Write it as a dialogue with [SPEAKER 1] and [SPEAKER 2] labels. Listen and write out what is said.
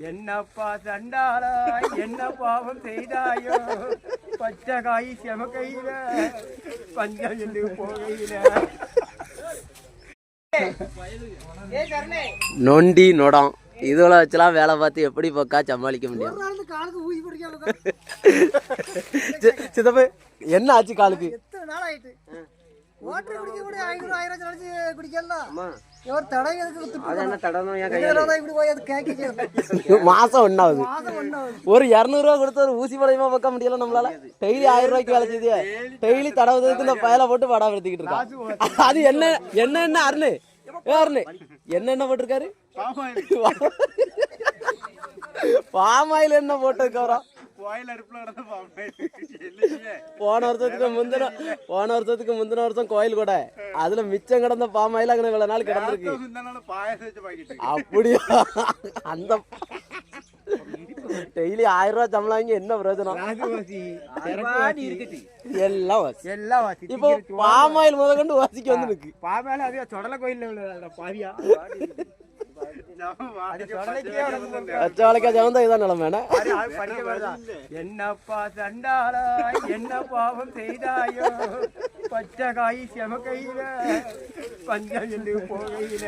[SPEAKER 1] என்னப்பா சண்டாளா என்ன பாவம் செய்தாயோ பச்சை காய் செமக்கையில பஞ்சம் என்று போகையில
[SPEAKER 2] நொண்டி நொடம் இதெல்லாம் வச்சுலாம் வேலை பார்த்து எப்படி பக்கா சமாளிக்க முடியும்? சித்தப்பு என்ன ஆச்சு காலுக்கு? மாசம் ஒன்னாவது ஒரு 200 ரூபா கொடுத்து ஒரு ஊசி படையமா பார்க்க முடியல நம்மளால. டெய்லி 1000 ரூபாய்க்கு வேலை செய்ய டெய்லி தடவுறதுக்கு இந்த பயலை போட்டு படம் எடுத்துக்கிட்டு இருக்கா. அது என்ன என்ன என்ன அருணு அருணு என்ன போட்டிருக்காரு? பாமாயில் என்ன போட்டிருக்காரா? போன வருஷத்துக்கு முந்தின வருஷம் கோயில் கூட அதுல மிச்சம் கிடந்த பாமாயில் அங்கே இவ்வளவு நாள் கிடந்திருக்கு. அப்படியா? அந்த டெய்லி 1000 ரூபாய் சம்பளம் வாங்கி என்ன பிரயோஜனம்? எல்லாம் இப்போ பாமாயில் முத கொண்டு வாசிக்க வந்து இருக்கு.
[SPEAKER 1] பாமாயில் அதே சொடல கோயில் பாவியா என்னப்பா சண்டாளா என்ன பாவம் செய்தாயோ பச்சை காய் செமக்கையில பஞ்சம் என்று போகையில